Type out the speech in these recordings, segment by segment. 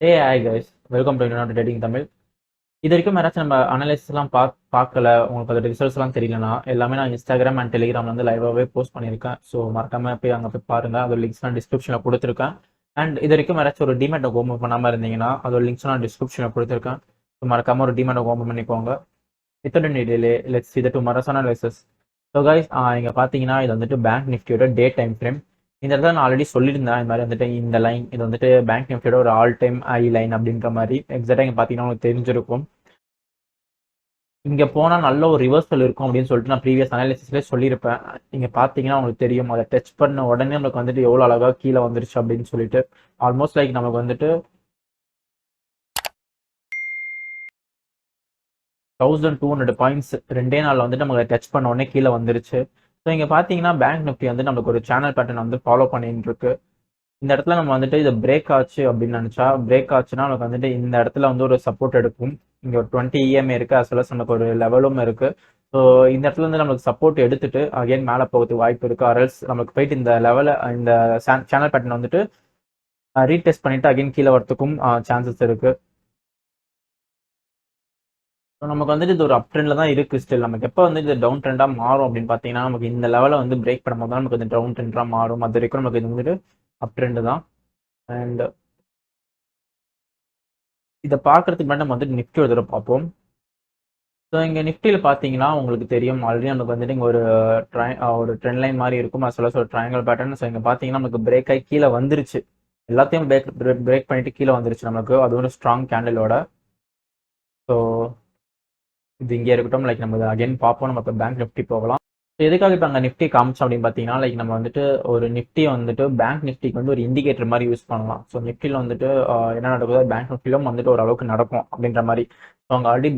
Hi guys, welcome to இன்னொரு trading Tamil. இது வரைக்கும் யாராச்சும் நம்ம அனலைஸ்லாம் பார்க்கல, உங்களுக்கு அதோட ரிசல்ட்ஸ்லாம் தெரியலனா எல்லாமே நான் இன்ஸ்டாகிராம் அண்ட் டெலிகிராமில் வந்து லைவாகவே போஸ்ட் பண்ணியிருக்கேன். ஸோ மறக்காம போய் அங்கே போய் பாருங்கள். அதோட லிங்க்ஸ் நான் டிஸ்கிரிப்ஷனில் கொடுத்துருக்கேன். அண்ட் இது வரைக்கும் யாராச்சும் ஒரு டிமேட் ஓப்பன் பண்ணாமல் இருந்தீங்கன்னா அதோட லிங்க்ஸ் நான் டிஸ்கிரிப்ஷனில் கொடுத்துருக்கேன். ஸோ மறக்காம ஒரு டிமேட் ஓப்பன் பண்ணிக்கோங்க. Without any delay let's see the tomorrow's analysis. So guys, இங்கே பார்த்தீங்கன்னா இது வந்துட்டு பேங்க் நிஃப்டியோட டே டைம் ஃப்ரேம். இந்த இடத்துல நான் ஆல்ரெடி சொல்லியிருந்தேன், இந்த மாதிரி வந்துட்டு இந்த லைன் இது வந்துட்டு பேங்க் நிஃப்டியோட ஒரு ஆல் டைம் ஐ லைன் அப்படின்ற மாதிரி. எக்ஸாக்டாக இங்கே பார்த்தீங்கன்னா உங்களுக்கு தெரிஞ்சிருக்கும். இங்கே போனால் நல்ல ஒரு ரிவர்சல் இருக்கும் அப்படின்னு சொல்லிட்டு நான் ப்ரீவியஸ் அனாலிசிஸ்லேயே சொல்லியிருப்பேன். இங்கே பார்த்தீங்கன்னா உங்களுக்கு தெரியும், அதை டச் பண்ண உடனே நம்மளுக்கு வந்துட்டு எவ்வளோ அழகாக கீழே வந்துருச்சு அப்படின்னு சொல்லிட்டு. ஆல்மோஸ்ட் லைக் நமக்கு வந்துட்டு 1200 பாயிண்ட்ஸ் ரெண்டே நாளில் வந்துட்டு நமக்கு டச் பண்ண உடனே கீழே வந்துருச்சு. ஸோ இங்கே பார்த்தீங்கன்னா பேங்க் நிஃப்டி வந்து நமக்கு ஒரு சேனல் பேட்டர்ன் வந்து ஃபாலோ பண்ணிட்டு இருக்கு. இந்த இடத்துல நம்ம வந்துட்டு இது பிரேக் ஆச்சு அப்படின்னு நினச்சா, பிரேக் ஆச்சுன்னா நமக்கு வந்துட்டு இந்த இடத்துல வந்து ஒரு சப்போர்ட் எடுக்கும். இங்கே ஒரு 20 EMA இருக்குது, அஸ் வெல் அஸ் நமக்கு ஒரு லெவலும் இருக்குது. ஸோ இந்த இடத்துல வந்து நமக்கு சப்போர்ட் எடுத்துட்டு அகைன் மேலே போகிறதுக்கு வாய்ப்பு இருக்குது. அரல்ஸ் நமக்கு போயிட்டு இந்த லெவலில் இந்த சேனல் பேட்டர்ன் வந்துட்டு ரீடெஸ்ட் பண்ணிட்டு அகைன் கீழே வரத்துக்கும் சான்சஸ் இருக்குது. ஸோ நமக்கு வந்துட்டு இது ஒரு அப் ட்ரெண்டில் தான் இருக்குது. ஸ்டில் நமக்கு எப்போ வந்து இது டவுன் ட்ரெண்டாக மாறும் அப்படின்னு பார்த்தீங்கன்னா, நமக்கு இந்த லெவலில் வந்து பிரேக் பண்ணும்போது தான் நமக்கு இந்த டவுன் ட்ரெண்டாக மாறும். அது வரைக்கும் நமக்கு இது வந்துட்டு அப் ட்ரெண்டு தான். அண்ட் இதை பார்க்கறதுக்கு முன்னாடி நம்ம வந்துட்டு நிஃப்டி ஒரு தடவை பார்ப்போம். ஸோ இங்கே நிஃப்டியில் பார்த்தீங்கன்னா உங்களுக்கு தெரியும், ஆல்ரெடி நமக்கு வந்துட்டு இங்கே ஒரு ட்ரெண்ட் லைன் மாதிரி இருக்கும், அது சொல்ல ஒரு ட்ரையாங்கல் பேட்டர்ன். ஸோ இங்கே பார்த்தீங்கன்னா நமக்கு பிரேக் ஆகி கீழே வந்துருச்சு, எல்லாத்தையும் பிரேக் பண்ணிட்டு கீழே வந்துருச்சு நமக்கு. அது ஒரு ஸ்ட்ராங் கேண்டலோட. ஸோ இது இங்கே இருக்கட்டும். லைக் நம்ம அகைன் பார்ப்போம். நம்ம இப்போ பேங்க் நிஃப்டி போகலாம். எதுக்காக இப்போ அங்கே நிஃப்டி காமிச்சோம் அப்படின்னு பார்த்தீங்கன்னா, லைக் நம்ம வந்துட்டு ஒரு நிஃப்டியை வந்துட்டு பேங்க் நிஃப்டிக்கு வந்து ஒரு இண்டிகேட்டர் மாதிரி யூஸ் பண்ணலாம். ஸோ நிஃப்டியில் வந்துட்டு என்ன நடக்குதோ பேங்க் நிஃப்டிலும் வந்துட்டு ஓரளவுக்கு நடக்கும் அப்படின்ற மாதிரி. ஸோ அங்கே ஆல்ரெடி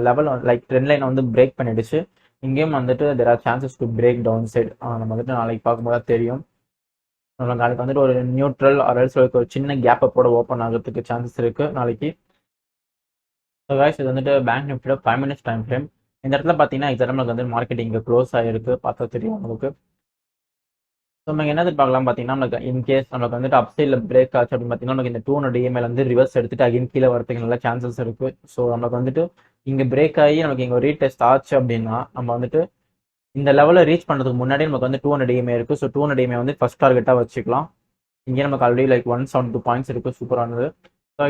லெவல் லைக் ட்ரெண்ட் லைனை வந்து பிரேக் பண்ணிடுச்சு. இங்கேயும் வந்துட்டு there are chances to break down side. நம்ம வந்துட்டு நாளைக்கு பார்க்கும்போது தெரியும். நாளைக்கு வந்துட்டு ஒரு நியூட்ரல் அரல்ஸ் ஒரு சின்ன கேப்பை போட ஓப்பன் ஆகிறதுக்கு சான்சஸ் இருக்குது நாளைக்கு. ஸோ கைஸ், இது வந்துட்டு பேங்க் நிஃப்டியோட 5 minutes டைம் ஃப்ரேம். இந்த இடத்துல பார்த்தீங்கன்னா எக்ஸாக்டாக நமக்கு வந்து மார்க்கெட் இங்கே க்ளோஸ் ஆகிருக்கு, பார்த்தா தெரியும் உங்களுக்கு. ஸோ நம்ம என்ன எதிர்பார்க்கலாம் பார்த்தீங்கன்னா, நமக்கு இன்கேஸ் நமக்கு வந்துட்டு அப் சைடில் பிரேக் ஆச்சு அப்படின்னு பார்த்தீங்கன்னா, நமக்கு இந்த 200 EMA வந்து ரிவர்ஸ் எடுத்துட்டு அகைன் கீழே வரதுக்கு நல்ல சான்சஸ் இருக்குது. ஸோ நமக்கு வந்துட்டு இங்கே பிரேக் ஆகி நமக்கு இங்கே ரீடெஸ்ட் ஆச்சு அப்படின்னா, நம்ம வந்துட்டு இந்த லெவலில் ரீச் பண்ணுறதுக்கு முன்னாடி நமக்கு வந்து 200 EMA இருக்குது. ஸோ 200 EMA வந்து ஃபர்ஸ்ட் டார்கெட்டாக வச்சுக்கலாம். இங்கே நமக்கு ஆல்ரெடி லைக் 172 பாயிண்ட்ஸ் இருக்குது, சூப்பரானது. ஸோ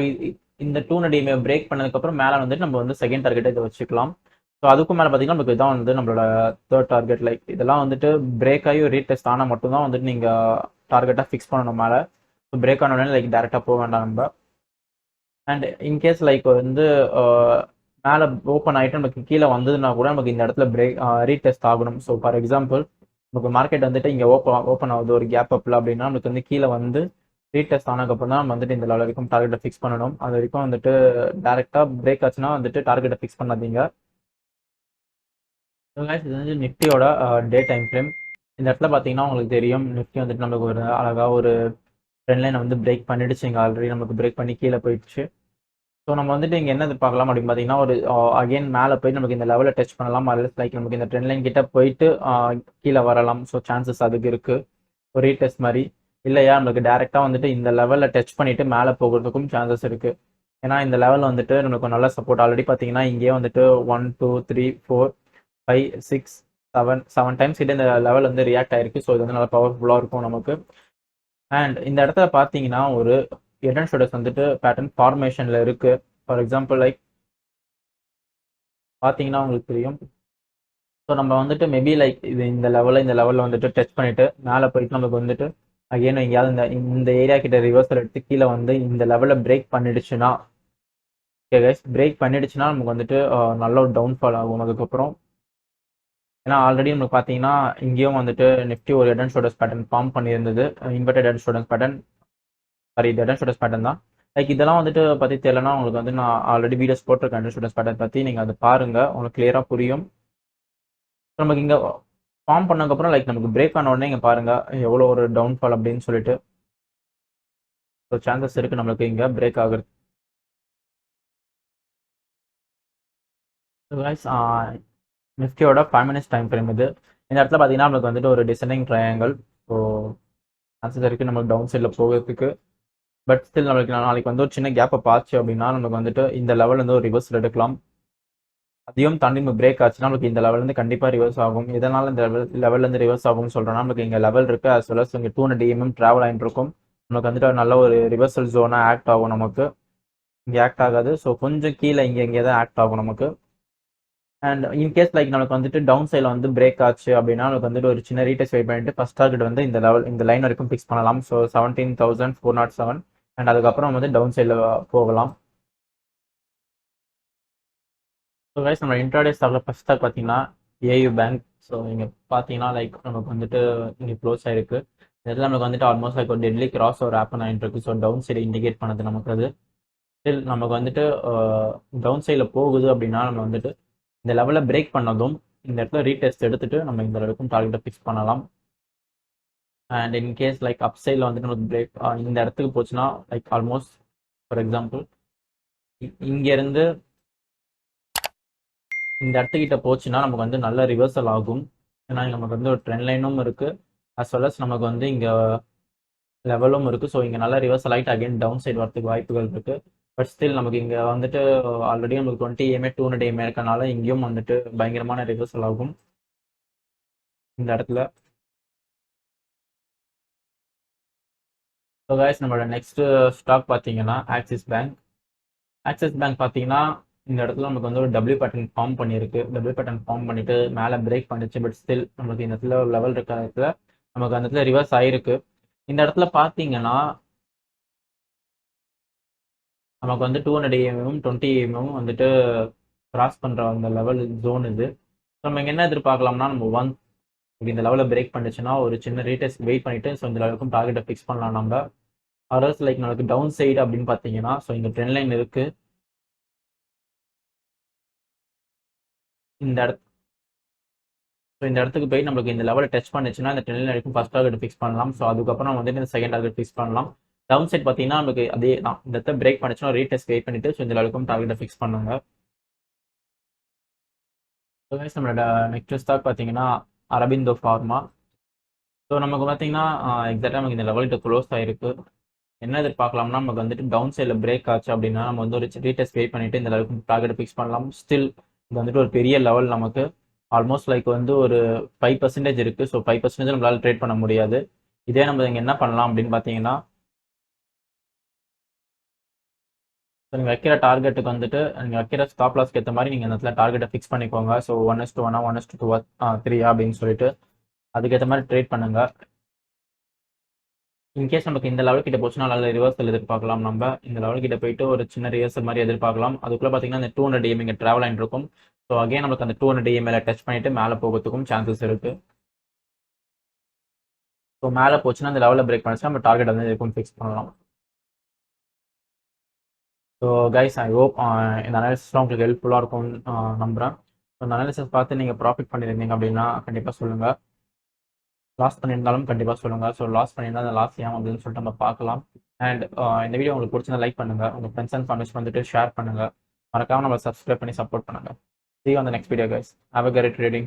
இந்த 200 EMA பிரேக் பண்ணதுக்கப்புறம் மேலே வந்துட்டு நம்ம வந்து செகண்ட் டார்கெட்டை இதை வச்சுக்கலாம். ஸோ அதுக்கும் மேலே பார்த்தீங்கன்னா நமக்கு இதான் வந்து நம்மளோட தேர்ட் டார்கெட். லைக் இதெல்லாம் வந்துட்டு பிரேக் ஆகி ரீடெஸ்ட் ஆனால் மட்டும்தான் வந்துட்டு நீங்கள் டார்கெட்டாக ஃபிக்ஸ் பண்ணணும் மேலே. ஸோ பிரேக் ஆன உடனே லைக் டேரெக்டாக போக வேண்டாம் நம்ம. அண்ட் இன்கேஸ் லைக் வந்து மேலே ஓப்பன் ஆகிட்டு நமக்கு கீழே வந்ததுன்னா கூட நமக்கு இந்த இடத்துல ரீடெஸ்ட் ஆகணும். ஸோ ஃபார் எக்ஸாம்பிள் நமக்கு மார்க்கெட் வந்துட்டு இங்கே ஓப்பன் ஆகுது ஒரு கேப் அப்பில் அப்படின்னா, நமக்கு வந்து கீழே வந்து ரீடெஸ்ட் ஆனதுக்கப்புறம் தான் நம்ம வந்துட்டு இந்த லெவல் வரைக்கும் டார்கெட்டை ஃபிக்ஸ் பண்ணணும். அது வரைக்கும் வந்துட்டு டேரெக்டாக பிரேக் ஆச்சுன்னா வந்துட்டு டார்கெட்டை ஃபிக்ஸ் பண்ணாதீங்க. இது வந்து நிஃப்டியோட டே டைம் ஃப்ரேம். இந்த இடத்துல பார்த்தீங்கன்னா உங்களுக்கு தெரியும், நிஃப்டி வந்துட்டு நமக்கு ஒரு அழகாக ஒரு ட்ரெண்ட் லைனை வந்து பிரேக் பண்ணிடுச்சு. இங்கே ஆல்ரெடி நமக்கு பிரேக் பண்ணி கீழே போயிடுச்சு. ஸோ நம்ம வந்துட்டு இங்கே என்ன பார்க்கலாம் அப்படின்னு பார்த்தீங்கன்னா, ஒரு அகைன் மேலே போயிட்டு நமக்கு இந்த லெவலில் டச் பண்ணலாம். லைக் நமக்கு இந்த ட்ரெண்ட் லைன் கிட்ட போயிட்டு கீழே வரலாம். ஸோ சான்சஸ் அதுக்கு இருக்குது, ஒரு ரீடெஸ்ட் மாதிரி. இல்லையா நமக்கு டேரெக்டாக வந்துட்டு இந்த லெவலில் டச் பண்ணிட்டு மேலே போகிறதுக்கும் சான்சஸ் இருக்குது. ஏன்னா இந்த லெவலில் வந்துட்டு நமக்கு நல்ல சப்போர்ட். ஆல்ரெடி பார்த்தீங்கன்னா இங்கேயே வந்துட்டு 1 2 3 4 5 6 7 டைம்ஸ் கிட்ட இந்த லெவல் வந்து ரியாக்ட் ஆயிருக்கு. ஸோ இது வந்து நல்லா பவர்ஃபுல்லாக இருக்கும் நமக்கு. அண்ட் இந்த இடத்துல பார்த்தீங்கன்னா ஒரு ஹெட் அண்ட் ஷோல்டர்ஸ் வந்துட்டு பேட்டர்ன் ஃபார்மேஷனில் இருக்கு. ஃபார் எக்ஸாம்பிள் லைக் பார்த்தீங்கன்னா உங்களுக்கு தெரியும். ஸோ நம்ம வந்துட்டு மேபி லைக் இது இந்த லெவலில் வந்துட்டு டச் பண்ணிட்டு மேலே போயிட்டு நமக்கு வந்துட்டு அகைன் எங்கேயாவது இந்த ஏரியா கிட்ட ரிவர்சல் எடுத்து கீழே வந்து இந்த லெவலில் பிரேக் பண்ணிடுச்சுன்னா, ஓகே கைஸ், பிரேக் பண்ணிடுச்சுன்னா நமக்கு வந்துட்டு நல்ல ஒரு டவுன்ஃபால் ஆகும் அதுக்கப்புறம். ஏன்னா ஆல்ரெடி நமக்கு பார்த்தீங்கன்னா இங்கேயும் வந்துட்டு நிஃப்டி ஒரு head and shoulders pattern form பண்ணியிருந்தது. Inverted head and shoulders pattern, sorry head and shoulders pattern தான். லைக் இதெல்லாம் வந்துட்டு பற்றி தெரியலனா உங்களுக்கு வந்து நான் ஆல்ரெடி வீடியோஸ் போட்டிருக்கேன் ஹெட் அண்ட் ஷோல்டர்ஸ் பேட்டர்ன் பற்றி. நீங்கள் அதை பாருங்கள், உங்களுக்கு கிளியராக புரியும். நமக்கு இங்கே ஃபார்ம் பண்ணதுக்கப்புறம் லைக் நமக்கு பிரேக் ஆன உடனே இங்கே பாருங்கள் எவ்வளோ ஒரு டவுன்ஃபால் அப்படின்னு சொல்லிட்டு. ஸோ சான்சஸ் இருக்குது நம்மளுக்கு இங்கே பிரேக் ஆகுறது. நிஃப்டியோட 5 minutes டைம் ஃப்ரேம் இது. இந்த இடத்துல பார்த்தீங்கன்னா நமக்கு வந்துட்டு ஒரு டிசெண்டிங் ட்ரையாங்கிள். ஸோ சான்சஸ் இருக்குது நமக்கு டவுன் சைடில் போகிறதுக்கு. பட் ஸ்டில் நம்மளுக்கு நாளைக்கு வந்து ஒரு சின்ன கேப்பை பார்த்து அப்படின்னா நமக்கு வந்துட்டு இந்த லெவல் வந்து ஒரு ரிவர்ஸில் எடுக்கலாம். அதையும் தாண்டி நம்ம பிரேக் ஆச்சுன்னா நமக்கு இந்த லெவல்லேருந்து கண்டிப்பாக ரிவர்ஸ் ஆகும். இதனால் இந்த லெவல்லேருந்து ரிவர்ஸ் ஆகும்னு சொல்கிறோன்னா நமக்கு இங்கே லெவல் இருக்குது. அஸ் வெல் அஸ் இங்கே 200 DMM ட்ராவல் ஆகிட்டு இருக்கும். நமக்கு வந்துட்டு நல்ல ஒரு ரிவர்சல் ஜோனாக ஆக்ட் ஆகும். நமக்கு இங்கே ஆக்ட் ஆகாது. ஸோ கொஞ்சம் கீழே இங்கே தான் ஆக்ட் ஆகும் நமக்கு. அண்ட் இன்கேஸ் லைக் நமக்கு வந்துட்டு டவுன் சைடில் வந்து பிரேக் ஆச்சு அப்படின்னா நமக்கு வந்துட்டு ஒரு சின்ன ரீடெஸ்ட் வெயிட் பண்ணிட்டு ஃபர்ஸ்ட் டார்கெட் வந்து இந்த லெவல் இந்த லைன் வரைக்கும் ஃபிக்ஸ் பண்ணலாம். ஸோ 17,407 அண்ட் அதுக்கப்புறம் வந்து டவுன் சைடில் போகலாம். ஸோ கைஸ் நம்ம இன்ட்ராடே ஸ்டாக்ல ஃபர்ஸ்ட் ஸ்டாக் பார்த்தீங்கன்னா ஏயு பேங்க். ஸோ இங்கே பார்த்தீங்கன்னா லைக் நமக்கு வந்துட்டு இங்கே க்ளோஸ் ஆயிருக்கு. இதில் நமக்கு வந்துட்டு ஆல்மோஸ்ட் லைக் ஒரு டெட்லி கிராஸ் ஒரு ஆப்பன் ஆகிட்டு இருக்கு. ஸோ டவுன் சைடு இண்டிகேட் பண்ணது நமக்கு அது. ஸ்டில் நமக்கு வந்துட்டு டவுன் சைடில் போகுது அப்படின்னா நம்ம வந்துட்டு இந்த லெவலில் பிரேக் பண்ணதும் இந்த இடத்துல ரீடெஸ்ட் எடுத்துட்டு நம்ம இந்த அளவுக்கும் டார்கெட்டை ஃபிக்ஸ் பண்ணலாம். அண்ட் இன்கேஸ் லைக் அப் சைடில் வந்துட்டு நமக்கு பிரேக் இந்த இடத்துக்கு போச்சுன்னா லைக் ஆல்மோஸ்ட் ஃபார் எக்ஸாம்பிள் இங்கேருந்து இந்த இடத்துக்கிட்ட போச்சுன்னா நமக்கு வந்து நல்ல ரிவர்சல் ஆகும். ஏன்னா நமக்கு வந்து ஒரு ட்ரெண்ட் லைனும் இருக்குது அஸ் வெல் அஸ் நமக்கு வந்து இங்கே லெவலும் இருக்குது. ஸோ இங்கே நல்ல ரிவர்சல் ஆகிட்டு அகைன் டவுன் சைடு வரதுக்கு வாய்ப்புகள் இருக்குது. பட் ஸ்டில் நமக்கு இங்கே வந்துட்டு ஆல்ரெடி நமக்கு 20 EMA 200 EMA இருக்கனால இங்கேயும் வந்துட்டு பயங்கரமான ரிவர்சல் ஆகும் இந்த இடத்துல. ஸோ கைஸ் நம்மளோட நெக்ஸ்ட் ஸ்டாக் பார்த்தீங்கன்னா ஆக்சிஸ் பேங்க். ஆக்சிஸ் பேங்க் பார்த்தீங்கன்னா இந்த இடத்துல நமக்கு வந்து ஒரு டபிள்யூ பேட்டர்ன் ஃபார்ம் பண்ணியிருக்கு. டபிள்யூ பேட்டர்ன் ஃபார்ம் பண்ணிட்டு மேலே பிரேக் பண்ணிச்சு. பட் ஸ்டில் நமக்கு இந்த இடத்துல ஒரு லெவல் இருக்கிற இடத்துல நமக்கு அந்த இடத்துல ரிவர்ஸ் ஆயிருக்கு. இந்த இடத்துல பார்த்தீங்கன்னா நமக்கு வந்து 200 EMM 20 EMM வந்துட்டு கிராஸ் பண்ணுற அந்த லெவல் ஜோன் இது. நம்ம இங்கே என்ன எதிர்பார்க்கலாம்னா நம்ம இந்த லெவலில் பிரேக் பண்ணிச்சுன்னா ஒரு சின்ன ரீடெஸ்ட் வெயிட் பண்ணிட்டு ஸோ இந்த லெவலுக்கும் டார்கெட்டை ஃபிக்ஸ் பண்ணலாம் நம்ம. அதர்ஸ் லைக் நமக்கு டவுன் சைடு அப்படின்னு பார்த்தீங்கன்னா ஸோ இங்கே ட்ரெண்ட் லைன் இருக்கு. இந்த இடத்துக்கு போய் நம்மளுக்கு இந்த லெவலில் டச் பண்ணிச்சுன்னா இந்த ட்ரெண்ட் லைன் வரைக்கும் ஃபர்ஸ்ட் டார்கெட் ஃபிக்ஸ் பண்ணலாம். ஸோ அதுக்கப்புறம் வந்துட்டு இந்த செகண்ட் டார்கெட் ஃபிக்ஸ் பண்ணலாம். டவுன் சைட் பார்த்தீங்கன்னா நமக்கு அதே தான் இந்த இடத்த பிரேக் பண்ணிச்சுன்னா ரீடெஸ்ட் வெயிட் பண்ணிட்டு ஸோ இந்த லெவலுக்கும் டார்கெட்டை ஃபிக்ஸ் பண்ணுங்க. நம்மளோட நெக்ஸ்ட் ஸ்டாக் பார்த்தீங்கன்னா அரபிந்தோ ஃபார்மா. ஸோ நமக்கு பார்த்தீங்கன்னா எக்ஸாக்டாக நமக்கு இந்த லெவல்கிட்ட க்ளோஸ் ஆயிருக்கு. என்ன எதிர்பார்க்கலாம்னா நமக்கு வந்துட்டு டவுன் சைடில் பிரேக் ஆச்சு அப்படின்னா நம்ம வந்து ஒரு ரீடெஸ்ட் வெயிட் பண்ணிட்டு இந்த லெவலுக்கு டார்கெட் ஃபிக்ஸ் பண்ணலாம். ஸ்டில் இது வந்துட்டு ஒரு பெரிய லெவல் நமக்கு ஆல்மோஸ்ட் லைக் வந்து ஒரு 5% இருக்குது. ஸோ 5% நம்மளால் ட்ரேட் பண்ண முடியாது. இதே நம்ம இங்கே என்ன பண்ணலாம் அப்படின்னு பார்த்தீங்கன்னா நீங்கள் வைக்கிற டார்கெட்டுக்கு வந்துட்டு நீங்கள் வைக்கிற ஸ்டாப் லாஸ்க்கு ஏற்ற மாதிரி நீங்கள் இந்த இடத்துல டார்கெட்டை ஃபிக்ஸ் பண்ணிக்கோங்க. ஸோ 1:1 1:2 3 அப்படின்னு சொல்லிட்டு அதுக்கேற்ற மாதிரி ட்ரேட் பண்ணுங்க. இன்கேஸ் நமக்கு இந்த லெவல் கிட்ட போச்சுன்னா நல்ல ரிவர்சல் எதிர்பார்க்கலாம். நம்ம இந்த லெவல் கிட்ட போயிட்டு ஒரு சின்ன ரிவர்சல் மாதிரி எதிர்பார்க்கலாம். அதுக்குள்ள பார்த்தீங்கன்னா இந்த 200 EMA இங்கே ட்ராவல் ஆகிட்டு இருக்கும். ஸோ அகைன் நமக்கு அந்த 200 EMA டச் பண்ணிட்டு மேலே போகிறதுக்கும் சான்சஸ் இருக்கு. ஸோ மேலே போச்சுன்னா அந்த லெவலில் பிரேக் பண்ணிச்சுன்னா நம்ம டார்கெட் வந்து இருக்கும் ஃபிக்ஸ் பண்ணலாம். ஸோ கைஸ் ஐ ஹோப் இந்த அனாலிசிஸ் உங்களுக்கு ஹெல்ப்ஃபுல்லாக இருக்கும்னு நம்புகிறேன். ஸோ இந்த அனாலிசிஸ் பார்த்து நீங்கள் ப்ராஃபிட் பண்ணியிருந்தீங்க அப்படின்னா கண்டிப்பாக சொல்லுங்கள். லாஸ் பண்ணியிருந்தாலும் கண்டிப்பாக சொல்லுங்கள். ஸோ லாஸ் பண்ணியிருந்தா அந்த லாஸ் ஏன் அப்படின்னு சொல்லிட்டு நம்ம பார்க்கலாம். அண்ட் இந்த வீடியோ உங்களுக்கு பிடிச்சிருந்தா லைக் பண்ணுங்கள். உங்கள் ஃப்ரெண்ட்ஸ் அண்ட் ஃபேமிலிஸ் வந்துட்டு ஷேர் பண்ணுங்கள். மறக்காமல் நம்ம சப்ஸ்கிரைப் பண்ணி சப்போர்ட் பண்ணுங்கள். See you on the next video guys. Have a great trading.